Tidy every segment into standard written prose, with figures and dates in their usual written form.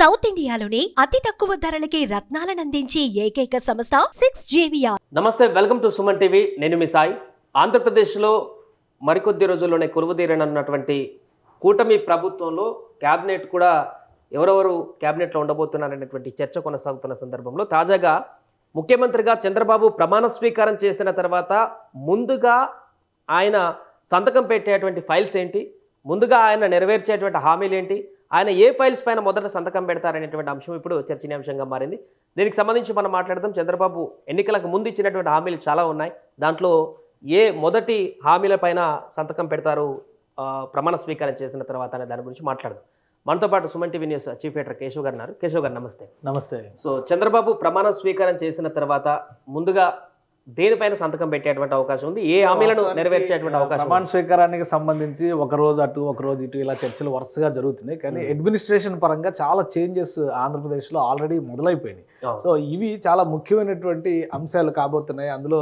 South ఇండియాలోని అతి తక్కువ ధరలకి రత్నాలను అందించే ఏకైక సంస్థ 6JVR. నమస్తే, వెల్కమ్ టు సుమన్ టీవీ. నేను మీ సాయి. ఆంధ్రప్రదేశ్లో మరికొద్ది రోజుల్లోనే కొలువుదీరనున్నటువంటి కూటమి ప్రభుత్వంలో క్యాబినెట్ కూడా ఎవరెవరు క్యాబినెట్లో ఉండబోతున్నారనేటువంటి చర్చ కొనసాగుతున్న సందర్భంలో తాజాగా ముఖ్యమంత్రిగా చంద్రబాబు ప్రమాణ స్వీకారం చేసిన తర్వాత ముందుగా ఆయన సంతకం పెట్టేటువంటి ఫైల్స్ ఏంటి, ముందుగా ఆయన నెరవేర్చేటువంటి హామీలు ఏంటి, ఆయన ఏ ఫైల్స్ పైన మొదట సంతకం పెడతారనేటువంటి అంశం ఇప్పుడు చర్చనీయాంశంగా మారింది. దీనికి సంబంధించి మనం మాట్లాడదాం. చంద్రబాబు ఎన్నికలకు ముందు ఇచ్చినటువంటి హామీలు చాలా ఉన్నాయి. దాంట్లో ఏ మొదటి హామీల పైన సంతకం పెడతారు ప్రమాణ స్వీకారం చేసిన తర్వాత అనే దాని గురించి మాట్లాడదాం. మనతో పాటు Suman TV news chief editor Keshav గారు ఉన్నారు. కేశవ్ గారు నమస్తే. నమస్తే. సో చంద్రబాబు ప్రమాణ స్వీకారం చేసిన తర్వాత ముందుగా దేనిపైన సంతకం పెట్టేటువంటి అవకాశం ఉంది, ఏ హామీలను నెరవేర్చేటువంటి అవకాశం? ప్రమాణ స్వీకారానికి సంబంధించి ఒక రోజు అటు ఒక రోజు ఇటు ఇలా చర్చలు వరుసగా జరుగుతున్నాయి. కానీ అడ్మినిస్ట్రేషన్ పరంగా చాలా చేంజెస్ ఆంధ్రప్రదేశ్లో ఆల్రెడీ మొదలైపోయినాయి. సో ఇవి చాలా ముఖ్యమైనటువంటి అంశాలు కాబోతున్నాయి. అందులో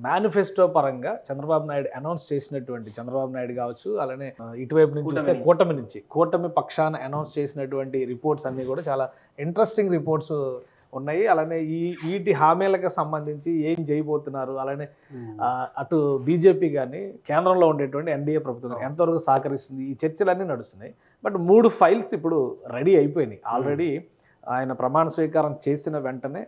మేనిఫెస్టో పరంగా చంద్రబాబు నాయుడు అనౌన్స్ చేసినటువంటి, చంద్రబాబు నాయుడు కావచ్చు, అలానే ఇటువైపు నుంచి చూస్తే కూటమి పక్షాన అనౌన్స్ చేసినటువంటి రిపోర్ట్స్ అన్నీ కూడా చాలా ఇంట్రెస్టింగ్ రిపోర్ట్స్ ఉన్నాయి. అలానే వీటి హామీలకు సంబంధించి ఏం చేయబోతున్నారు, అలానే అటు బీజేపీ కానీ కేంద్రంలో ఉండేటువంటి ఎన్డీఏ ప్రభుత్వం ఎంతవరకు సహకరిస్తుంది, ఈ చర్చలన్నీ నడుస్తున్నాయి. బట్ 3 ఫైల్స్ ఇప్పుడు రెడీ అయిపోయినాయి. ఆల్రెడీ ఆయన ప్రమాణ స్వీకారం చేసిన వెంటనే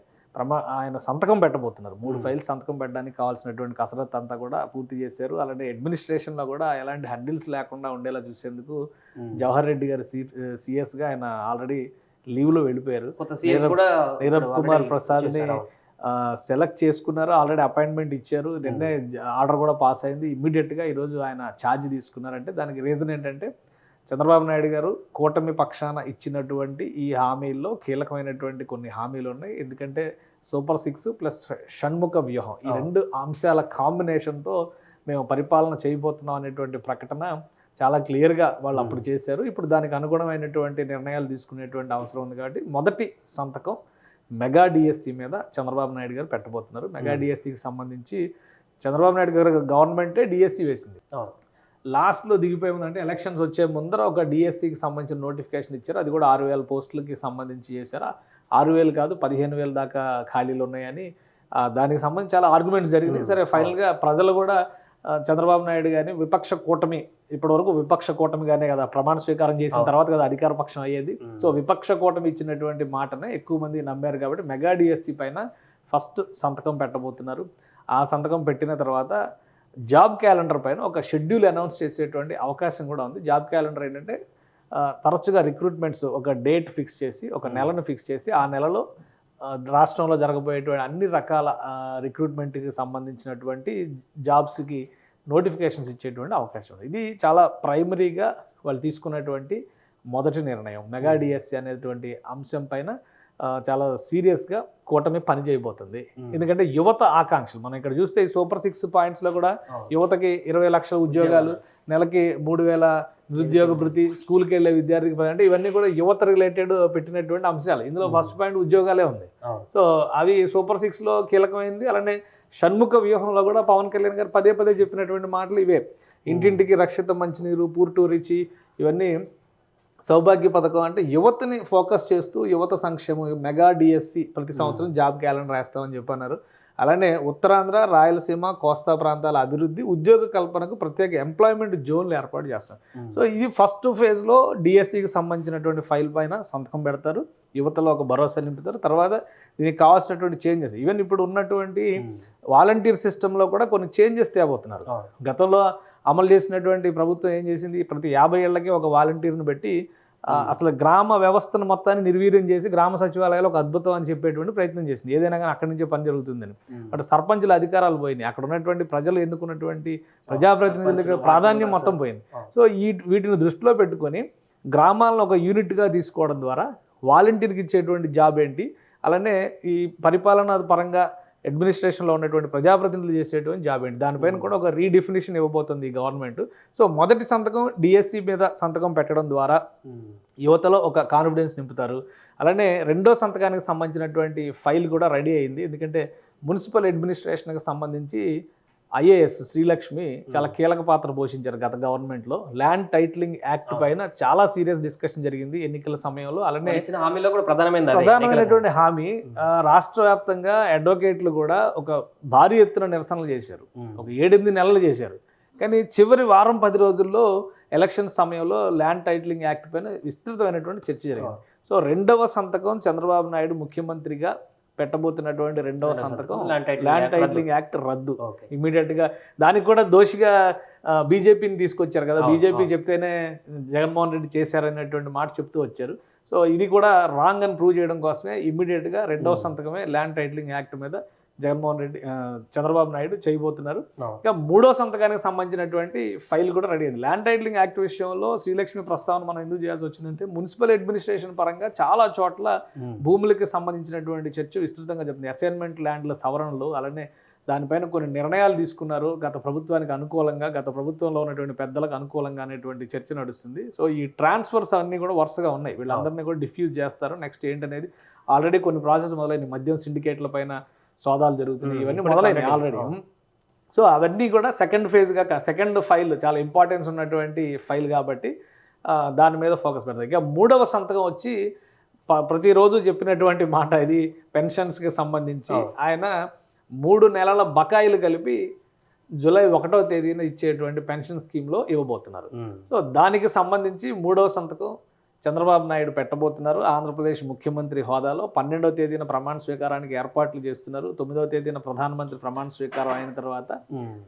ఆయన సంతకం పెట్టబోతున్నారు. 3 ఫైల్స్ సంతకం పెట్టడానికి కావాల్సినటువంటి కసరత్తు అంతా కూడా పూర్తి చేశారు. అలానే అడ్మినిస్ట్రేషన్లో కూడా ఎలాంటి హండిల్స్ లేకుండా ఉండేలా చూసేందుకు జవహర్ రెడ్డి గారు సిఎస్గా ఆయన ఆల్రెడీ లీవ్లో వెళ్ళిపోయారు. నీరబ్ కుమార్ ప్రసాద్ని సెలెక్ట్ చేసుకున్నారు, ఆల్రెడీ అపాయింట్మెంట్ ఇచ్చారు. నిన్నే ఆర్డర్ కూడా పాస్ అయింది. ఇమ్మీడియట్గా ఈరోజు ఆయన ఛార్జ్ తీసుకున్నారంటే దానికి రీజన్ ఏంటంటే చంద్రబాబు నాయుడు గారు కూటమి పక్షాన ఇచ్చినటువంటి ఈ హామీల్లో కీలకమైనటువంటి కొన్ని హామీలు ఉన్నాయి. ఎందుకంటే సూపర్ 6 ప్లస్ షణ్ముఖ వ్యూహం, ఈ 2 అంశాల కాంబినేషన్తో మేము పరిపాలన చేయబోతున్నాం అనేటువంటి ప్రకటన చాలా క్లియర్గా వాళ్ళు అప్పుడు చేశారు. ఇప్పుడు దానికి అనుగుణమైనటువంటి నిర్ణయాలు తీసుకునేటువంటి అవసరం ఉంది. కాబట్టి మొదటి సంతకం మెగా డిఎస్సి మీద చంద్రబాబు నాయుడు గారు పెట్టబోతున్నారు. మెగా డిఎస్సికి సంబంధించి చంద్రబాబు నాయుడు గారు గవర్నమెంటే డిఎస్సి వేసింది. లాస్ట్లో దిగిపోయి ఉందంటే ఎలక్షన్స్ వచ్చే ముందర ఒక డిఎస్సికి సంబంధించిన నోటిఫికేషన్ ఇచ్చారు. అది కూడా 6,000 పోస్టులకి సంబంధించి చేశారు. 6,000 కాదు 15,000 దాకా ఖాళీలు ఉన్నాయని దానికి సంబంధించి చాలా ఆర్గ్యుమెంట్స్ జరిగినాయి. సరే, ఫైనల్గా ప్రజలు కూడా చంద్రబాబు నాయుడు కానీ విపక్ష కూటమి, ఇప్పటివరకు విపక్ష కూటమిగానే కదా ప్రమాణ స్వీకారం చేసిన తర్వాత కదా అధికార పక్షం అయ్యేది. సో విపక్ష కూటమి ఇచ్చినటువంటి మాటనే ఎక్కువ మంది నమ్మారు. కాబట్టి మెగా డిఎస్సి పైన ఫస్ట్ సంతకం పెట్టబోతున్నారు. ఆ సంతకం పెట్టిన తర్వాత జాబ్ క్యాలెండర్ పైన ఒక షెడ్యూల్ అనౌన్స్ చేసేటువంటి అవకాశం కూడా ఉంది. జాబ్ క్యాలెండర్ ఏంటంటే తరచుగా రిక్రూట్మెంట్స్ ఒక డేట్ ఫిక్స్ చేసి, ఒక నెలను ఫిక్స్ చేసి, ఆ నెలలో రాష్ట్రంలో జరగబోయేటువంటి అన్ని రకాల రిక్రూట్మెంట్కి సంబంధించినటువంటి జాబ్స్కి నోటిఫికేషన్స్ ఇచ్చేటువంటి అవకాశం ఉంది. ఇది చాలా ప్రైమరీగా వాళ్ళు తీసుకున్నటువంటి మొదటి నిర్ణయం. మెగా డిఎస్సి అనేటువంటి అంశం పైన చాలా సీరియస్గా కూటమి పని చేయబోతుంది. ఎందుకంటే యువత ఆకాంక్షలు మనం ఇక్కడ చూస్తే ఈ సూపర్ 6 పాయింట్స్లో కూడా యువతకి 20 లక్షల ఉద్యోగాలు, నెలకి 3,000 నిరుద్యోగ భృతి, స్కూల్కి వెళ్ళే విద్యార్థికి అంటే ఇవన్నీ కూడా యువత రిలేటెడ్ పెట్టినటువంటి అంశాలు. ఇందులో ఫస్ట్ పాయింట్ ఉద్యోగాలే ఉంది. సో అవి సూపర్ 6లో కీలకమైంది. అలానే షణ్ముఖ వ్యూహంలో కూడా పవన్ కళ్యాణ్ గారు పదే పదే చెప్పినటువంటి మాటలు ఇవే. ఇంటింటికి రక్షిత మంచినీరు, పూర్ టు రిచ్, ఇవన్నీ సౌభాగ్య పథకం అంటే యువతని ఫోకస్ చేస్తూ యువత సంక్షేమం, మెగా డిఎస్సి ప్రతి సంవత్సరం జాబ్ క్యాలెండర్ వేస్తామని చెప్పన్నారు. అలానే ఉత్తరాంధ్ర, రాయలసీమ, కోస్తా ప్రాంతాల అభివృద్ధి, ఉద్యోగ కల్పనకు ప్రత్యేక ఎంప్లాయ్మెంట్ జోన్లు ఏర్పాటు చేస్తారు. సో ఇది ఫస్ట్ ఫేజ్లో డిఎస్సికి సంబంధించినటువంటి ఫైల్ పైన సంతకం పెడతారు, యువతలో ఒక భరోసా నింపుతారు. తర్వాత దీనికి కావాల్సినటువంటి చేంజెస్, ఈవెన్ ఇప్పుడు ఉన్నటువంటి వాలంటీర్ సిస్టంలో కూడా కొన్ని చేంజెస్ తేబోతున్నారు. గతంలో అమలు చేసినటువంటి ప్రభుత్వం ఏం చేసింది, ప్రతి 50 ఏళ్లకి ఒక వాలంటీర్ని పెట్టి అసలు గ్రామ వ్యవస్థను మొత్తాన్ని నిర్వీర్యం చేసి గ్రామ సచివాలయాలు ఒక అద్భుతం అని చెప్పేటువంటి ప్రయత్నం చేసింది. ఏదైనా కానీ అక్కడి నుంచే పని జరుగుతుందని. బట్ సర్పంచుల అధికారాలు పోయినాయి, అక్కడ ఉన్నటువంటి ప్రజలు ఎన్నుకున్నటువంటి ప్రజాప్రతినిధులకు ప్రాధాన్యం మొత్తం పోయింది. సో వీటిని దృష్టిలో పెట్టుకొని గ్రామాలను ఒక యూనిట్గా తీసుకోవడం ద్వారా వాలంటీర్కి ఇచ్చేటువంటి జాబ్ ఏంటి, అలానే ఈ పరిపాలన పరంగా అడ్మినిస్ట్రేషన్లో ఉన్నటువంటి ప్రజాప్రతినిధులు చేసేటువంటి జాబ్ ఏంటి, దానిపైన కూడా ఒక రీడెఫినిషన్ ఇవ్వబోతుంది ఈ గవర్నమెంట్. సో మొదటి సంతకం డిఎస్సి మీద సంతకం పెట్టడం ద్వారా యువతలో ఒక కాన్ఫిడెన్స్ నింపుతారు. అలానే రెండో సంతకానికి సంబంధించినటువంటి ఫైల్ కూడా రెడీ అయింది. ఎందుకంటే మున్సిపల్ అడ్మినిస్ట్రేషన్కి సంబంధించి ఐఏఎస్ శ్రీలక్ష్మి చాలా కీలక పాత్ర పోషించారు గత గవర్నమెంట్లో. ల్యాండ్ టైటిలింగ్ యాక్ట్ పైన చాలా సీరియస్ డిస్కషన్ జరిగింది ఎన్నికల సమయంలో. అలానే ఇచ్చిన హామీలో కూడా ప్రధానమైనటువంటి హామీ రాష్ట్ర వ్యాప్తంగా అడ్వకేట్లు కూడా ఒక భారీ ఎత్తున నిరసనలు చేశారు, ఒక 7-8 నెలలు చేశారు. కానీ చివరి వారం 10 రోజుల్లో ఎలక్షన్ సమయంలో ల్యాండ్ టైటిలింగ్ యాక్ట్ పైన విస్తృతమైనటువంటి చర్చ జరిగింది. సో 2వ సంతకం చంద్రబాబు నాయుడు ముఖ్యమంత్రిగా పెట్టబోతున్నటువంటి 2వ సంతకం ల్యాండ్ టైటిలింగ్ యాక్ట్ రద్దు. ఇమీడియట్ గా దానికి కూడా దోషిగా బీజేపీని తీసుకొచ్చారు కదా, బీజేపీ చెప్తేనే జగన్మోహన్ రెడ్డి చేశారనేటువంటి మాట చెప్తూ వచ్చారు. సో ఇది కూడా రాంగ్ అని ప్రూవ్ చేయడం కోసమే ఇమీడియట్ గా 2వ సంతకమే ల్యాండ్ టైటిలింగ్ యాక్ట్ మీద జగన్మోహన్ రెడ్డి చంద్రబాబు నాయుడు చేయబోతున్నారు. ఇక 3వ సంతకానికి సంబంధించినటువంటి ఫైల్ కూడా రెడీ అయింది. ల్యాండ్ టైటిలింగ్ యాక్ట్ విషయంలో శ్రీలక్ష్మి ప్రస్తావన మనం ఎందుకు చేయాల్సి వచ్చిందంటే, మున్సిపల్ అడ్మినిస్ట్రేషన్ పరంగా చాలా చోట్ల భూములకి సంబంధించినటువంటి చర్చ విస్తృతంగా చెప్తుంది. అసైన్మెంట్ ల్యాండ్ల సవరణలు, అలానే దానిపైన కొన్ని నిర్ణయాలు తీసుకున్నారు గత ప్రభుత్వానికి అనుకూలంగా, గత ప్రభుత్వంలో ఉన్నటువంటి పెద్దలకు అనుకూలంగా అనేటువంటి చర్చ నడుస్తుంది. సో ఈ ట్రాన్స్ఫర్స్ అన్నీ కూడా వరుసగా ఉన్నాయి, వీళ్ళందరినీ కూడా డిఫ్యూజ్ చేస్తారు. నెక్స్ట్ ఏంటనేది ఆల్రెడీ కొన్ని ప్రాసెస్ మొదలైన మద్యం సిండికేట్ల పైన సోదాలు జరుగుతున్నాయి, ఇవన్నీ మొదలైనవి ఆల్రెడీ. సో అవన్నీ కూడా సెకండ్ ఫైల్ చాలా ఇంపార్టెన్స్ ఉన్నటువంటి ఫైల్ కాబట్టి దాని మీద ఫోకస్ పెడతారు. ఇక 3వ సంతకం వచ్చి ప్రతిరోజు చెప్పినటువంటి మాట, ఇది పెన్షన్స్కి సంబంధించి ఆయన 3 నెలల బకాయిలు కలిపి జూలై 1వ తేదీన ఇచ్చేటువంటి పెన్షన్ స్కీమ్లో ఇవ్వబోతున్నారు. సో దానికి సంబంధించి 3వ సంతకం చంద్రబాబు నాయుడు పెట్టబోతున్నారు. ఆంధ్రప్రదేశ్ ముఖ్యమంత్రి హోదాలో 12వ తేదీన ప్రమాణ స్వీకారానికి ఏర్పాట్లు చేస్తున్నారు. 9వ తేదీన ప్రధానమంత్రి ప్రమాణ స్వీకారం అయిన తర్వాత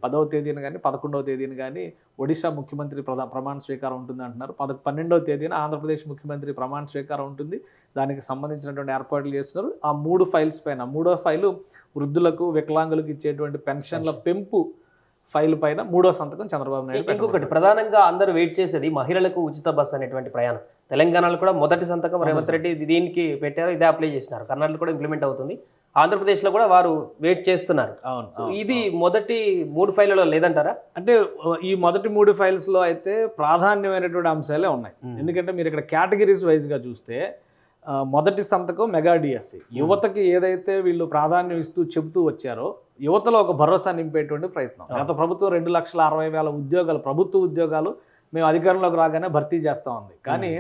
10వ తేదీన కానీ 11వ తేదీన కానీ ఒడిశా ముఖ్యమంత్రి ప్రమాణ స్వీకారం ఉంటుంది అంటున్నారు. 12వ తేదీన ఆంధ్రప్రదేశ్ ముఖ్యమంత్రి ప్రమాణ స్వీకారం ఉంటుంది. దానికి సంబంధించినటువంటి ఏర్పాట్లు చేస్తున్నారు. ఆ 3 ఫైల్స్ పైన 3వ ఫైలు వృద్ధులకు వికలాంగులకు ఇచ్చేటువంటి పెన్షన్ల పెంపు ఫైల్ పైన 3వ సంతకం చంద్రబాబు నాయుడు. ఇంకొకటి ప్రధానంగా అందరూ వెయిట్ చేసేది మహిళలకు ఉచిత బస్సు అనేటువంటి ప్రయాణం. తెలంగాణలో కూడా మొదటి సంతకం రేవంత్ రెడ్డి దీనికి పెట్టారు, ఇదే అప్లై చేసినారు. కర్ణాటకలో కూడా ఇంప్లిమెంట్ అవుతుంది. ఆంధ్రప్రదేశ్లో కూడా వారు వెయిట్ చేస్తున్నారు. అవును, ఇది మొదటి 3 ఫైళ్ళలో లేదంటారా? అంటే ఈ మొదటి 3 ఫైల్స్లో అయితే ప్రాధాన్యమైనటువంటి అంశాలే ఉన్నాయి. ఎందుకంటే మీరు ఇక్కడ కేటగిరీస్ వైజ్గా చూస్తే మొదటి సంతకం మెగా డిఎస్సి, యువతకి ఏదైతే వీళ్ళు ప్రాధాన్యం ఇస్తూ చెబుతూ వచ్చారో యువతలో ఒక భరోసా నింపేటువంటి ప్రయత్నం. గత ప్రభుత్వం 2,60,000 ఉద్యోగాలు, ప్రభుత్వ ఉద్యోగాలు మేము అధికారంలోకి రాగానే భర్తీ చేస్తూ ఉంది. కానీ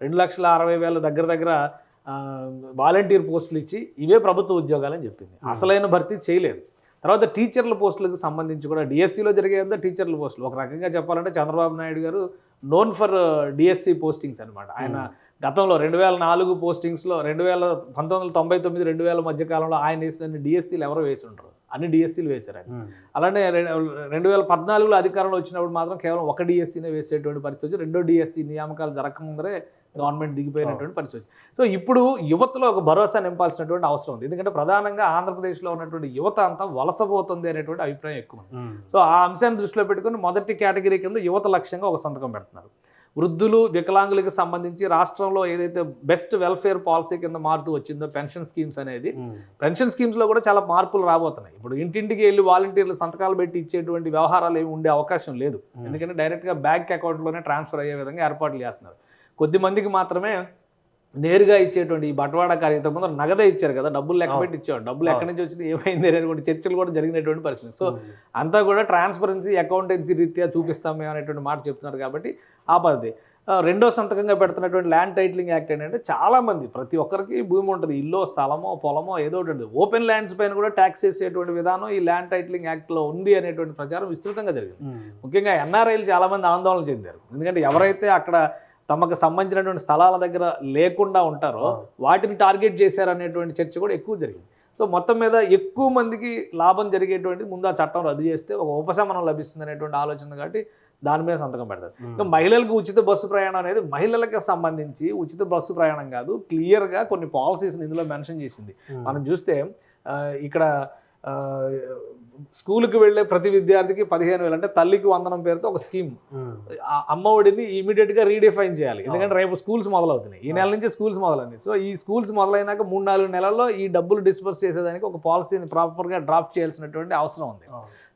2,60,000 దగ్గర వాలంటీర్ పోస్టులు ఇచ్చి ఇవే ప్రభుత్వ ఉద్యోగాలని చెప్పింది. అసలైన భర్తీ చేయలేదు. తర్వాత టీచర్ల పోస్టులకు సంబంధించి కూడా డిఎస్సిలో జరిగేదంతా టీచర్ల పోస్టులు. ఒక రకంగా చెప్పాలంటే చంద్రబాబు నాయుడు గారు నోన్ ఫర్ డిఎస్సి పోస్టింగ్స్ అనమాట. ఆయన గతంలో 2004 పోస్టింగ్స్లో 1999, 2000 మధ్యకాలంలో ఆయన వేసిన డిఎస్సీలు ఎవరో వేసి ఉంటారు, అన్ని డిఎస్సీలు వేశారు ఆయన. అలానే 2014లో అధికారంలో వచ్చినప్పుడు మాత్రం కేవలం ఒక డిఎస్సీనే వేసేటువంటి పరిస్థితి వచ్చి 2వ డిఎస్సీ నియామకాలు జరగకముందరే గవర్నమెంట్ దిగిపోయినటువంటి పరిస్థితి వచ్చింది. సో ఇప్పుడు యువతలో ఒక భరోసా నింపాల్సినటువంటి అవసరం ఉంది. ఎందుకంటే ప్రధానంగా ఆంధ్రప్రదేశ్లో ఉన్నటువంటి యువత అంతా వలసపోతుంది అనేటువంటి అభిప్రాయం ఎక్కువ ఉంది. సో ఆ అంశాన్ని దృష్టిలో పెట్టుకుని మొదటి కేటగిరీ కింద యువత లక్ష్యంగా ఒక సంతకం పెడుతున్నారు. వృద్ధులు వికలాంగులకు సంబంధించి రాష్ట్రంలో ఏదైతే బెస్ట్ వెల్ఫేర్ పాలసీ కింద మారుతూ వచ్చిందో పెన్షన్ స్కీమ్స్ అనేది, పెన్షన్ స్కీమ్స్లో కూడా చాలా మార్పులు రాబోతున్నాయి. ఇప్పుడు ఇంటింటికి వెళ్ళి వాలంటీర్లు సంతకాలు పెట్టి ఇచ్చేటువంటి వ్యవహారాలు ఏమి ఉండే అవకాశం లేదు. ఎందుకంటే డైరెక్ట్గా బ్యాంక్ అకౌంట్లోనే ట్రాన్స్ఫర్ అయ్యే విధంగా ఏర్పాట్లు చేస్తున్నారు. కొద్ది మందికి మాత్రమే నేరుగా ఇచ్చేటువంటి ఈ బట్వాడా కార్యం. ఇంతకుముందు నగదే ఇచ్చారు కదా, డబ్బులు లెక్క పెట్టి ఇచ్చారు. డబ్బులు ఎక్కడి నుంచి వచ్చింది, ఏమైంది అనేటువంటి చర్చలు కూడా జరిగినటువంటి పరిస్థితి. సో అంతా కూడా ట్రాన్స్పరెన్సీ, అకౌంటెన్సీ రీత్యా చూపిస్తాం మేము అనేటువంటి మాట చెప్తున్నారు. కాబట్టి ఆ పద్ధతి 2వ సంతకంగా పెడుతున్నటువంటి ల్యాండ్ టైటిలింగ్ యాక్ట్ ఏంటంటే చాలామంది, ప్రతి ఒక్కరికి భూమి ఉంటుంది, ఇల్లు, స్థలమో, పొలమో ఏదో ఒకటి, ఓపెన్ ల్యాండ్స్ పైన కూడా ట్యాక్స్ వేసేటువంటి విధానం ఈ ల్యాండ్ టైటిలింగ్ యాక్ట్లో ఉంది అనేటువంటి ప్రచారం విస్తృతంగా జరిగింది. ముఖ్యంగా ఎన్ఆర్ఐలు చాలామంది ఆందోళన చెందారు. ఎందుకంటే ఎవరైతే అక్కడ తమకు సంబంధించినటువంటి స్థలాల దగ్గర లేకుండా ఉంటారో వాటిని టార్గెట్ చేశారనేటువంటి చర్చ కూడా ఎక్కువ జరిగింది. సో మొత్తం మీద ఎక్కువ మందికి లాభం జరిగేటువంటి ముందు ఆ చట్టం రద్దు చేస్తే ఒక ఉపశమనం లభిస్తుంది అనేటువంటి ఆలోచన కాబట్టి దాని మీద సంతకం పెడతారు. ఇంకా మహిళలకు ఉచిత బస్సు ప్రయాణం అనేది మహిళలకు సంబంధించి ఉచిత బస్సు ప్రయాణం కాదు, క్లియర్గా కొన్ని పాలసీస్ని ఇందులో మెన్షన్ చేసింది. మనం చూస్తే ఇక్కడ స్కూల్కి వెళ్ళే ప్రతి విద్యార్థికి 15,000 అంటే తల్లికి వందనం పేరుతో ఒక స్కీమ్, అమ్మఒడిని ఇమీడియట్గా రీడిఫైన్ చేయాలి. ఎందుకంటే రేపు స్కూల్స్ మొదలవుతున్నాయి, ఈ నెల నుంచి స్కూల్స్ మొదలైంది. సో ఈ స్కూల్స్ మొదలైనాక 3-4 నెలల్లో ఈ డబ్బులు డిస్బర్స్ చేసేదానికి ఒక పాలసీని ప్రాపర్గా డ్రాఫ్ట్ చేయాల్సినటువంటి అవసరం ఉంది.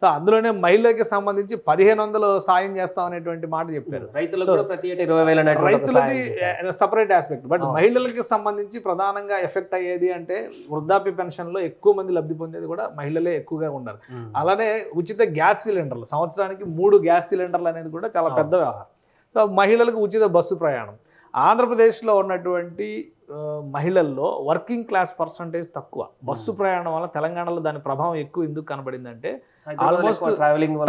సో అందులోనే మహిళలకి సంబంధించి 1500 సాయం చేస్తాం అనేటువంటి మాట చెప్పారు. రైతులకు కూడా ప్రతి ఏటా 20,000 అనేటువంటి ఒక రైతులది సాయం చేశారు. Separate aspect. బట్ మహిళలకి సంబంధించి ప్రధానంగా ఎఫెక్ట్ అయ్యేది అంటే వృద్ధాప్య పెన్షన్లో ఎక్కువ మంది లబ్ధి పొందేది కూడా మహిళలే ఎక్కువగా ఉన్నారు. అలానే ఉచిత గ్యాస్ సిలిండర్లు, సంవత్సరానికి 3 గ్యాస్ సిలిండర్లు అనేది కూడా చాలా పెద్ద వ్యవహారం. సో మహిళలకు ఉచిత బస్సు ప్రయాణం. ఆంధ్రప్రదేశ్లో ఉన్నటువంటి మహిళల్లో వర్కింగ్ క్లాస్ పర్సంటేజ్ తక్కువ. బస్సు ప్రయాణం వల్ల తెలంగాణలో దాని ప్రభావం ఎక్కువ ఎందుకు కనబడిందంటే almost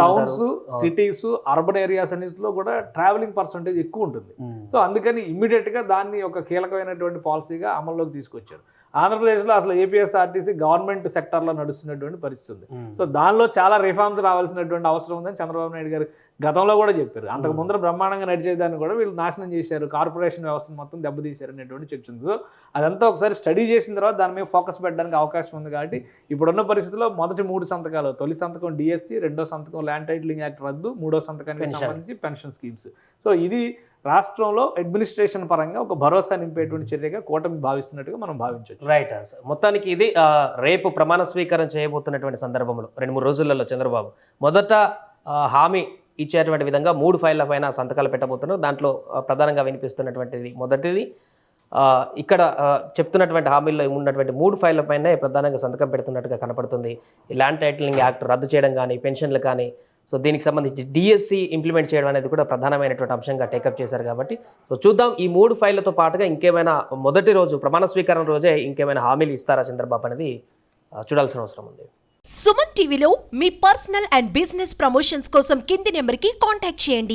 towns, cities, urban areas అన్నిటిలో కూడా ట్రావెలింగ్ పర్సంటేజ్ ఎక్కువ ఉంటుంది. సో అందుకని ఇమ్మీడియట్గా దాన్ని ఒక కీలకమైనటువంటి పాలసీగా అమల్లోకి తీసుకొచ్చారు. ఆంధ్రప్రదేశ్లో అసలు ఏపీఎస్ఆర్టీసీ గవర్నమెంట్ సెక్టర్లో నడుస్తున్నటువంటి పరిస్థితి ఉంది. సో దానిలో చాలా రిఫార్మ్స్ రావాల్సినటువంటి అవసరం ఉందని చంద్రబాబు నాయుడు గారు గతంలో కూడా చెప్పారు. అంతకు ముందర బ్రహ్మాండంగా నడిచేదాన్ని కూడా వీళ్ళు నాశనం చేశారు, కార్పొరేషన్ వ్యవస్థను మొత్తం దెబ్బతీశారు అనేటువంటి చర్చ ఉంది. సో అదంతా ఒకసారి స్టడీ చేసిన తర్వాత దాని మీద ఫోకస్ పెట్టడానికి అవకాశం ఉంది. కాబట్టి ఇప్పుడున్న పరిస్థితిలో మొదటి 3 సంతకాలు, తొలి సంతకం డిఎస్సి, రెండో సంతకం ల్యాండ్ టైటిలింగ్ యాక్ట్ రద్దు, మూడో సంతకానికి సంబంధించి పెన్షన్ స్కీమ్స్. సో ఇది రాష్ట్రంలో అడ్మినిస్ట్రేషన్ పరంగా ఒక భరోసా నింపేటువంటి చర్యగా కూటమి భావిస్తున్నట్టుగా మనం భావించవచ్చు. రైట్. మొత్తానికి ఇది రేపు ప్రమాణ స్వీకారం చేయబోతున్నటువంటి సందర్భంలో 2-3 రోజులలో చంద్రబాబు మొదట హామీ ఇచ్చేటువంటి విధంగా 3 ఫైళ్ల పైన సంతకాలు పెట్టబోతున్నారు. దాంట్లో ప్రధానంగా వినిపిస్తున్నటువంటిది మొదటిది ఇక్కడ చెప్తున్నటువంటి హామీల్లో ఉన్నటువంటి 3 ఫైళ్ల పైన ప్రధానంగా సంతకం పెడుతున్నట్టుగా కనపడుతుంది. ల్యాండ్ టైటిలింగ్ యాక్ట్ రద్దు చేయడం కానీ, పెన్షన్లు కానీ, సో దీనికి సంబంధించి డిఎస్సి ఇంప్లిమెంట్ చేయడం అనేది కూడా ప్రధానమైనటువంటి అంశంగా టేకప్ చేశారు. కాబట్టి సో చూద్దాం ఈ 3 ఫైళ్లతో పాటుగా ఇంకేమైనా మొదటి రోజు ప్రమాణ స్వీకారం రోజే ఇంకేమైనా హామీలు ఇస్తారా చంద్రబాబు అనేది చూడాల్సిన అవసరం ఉంది. సుమన్ టీవీలో మీ పర్సనల్ అండ్ బిజినెస్ ప్రమోషన్స్ కోసం కింది నెంబర్కి కాంటాక్ట్ చేయండి.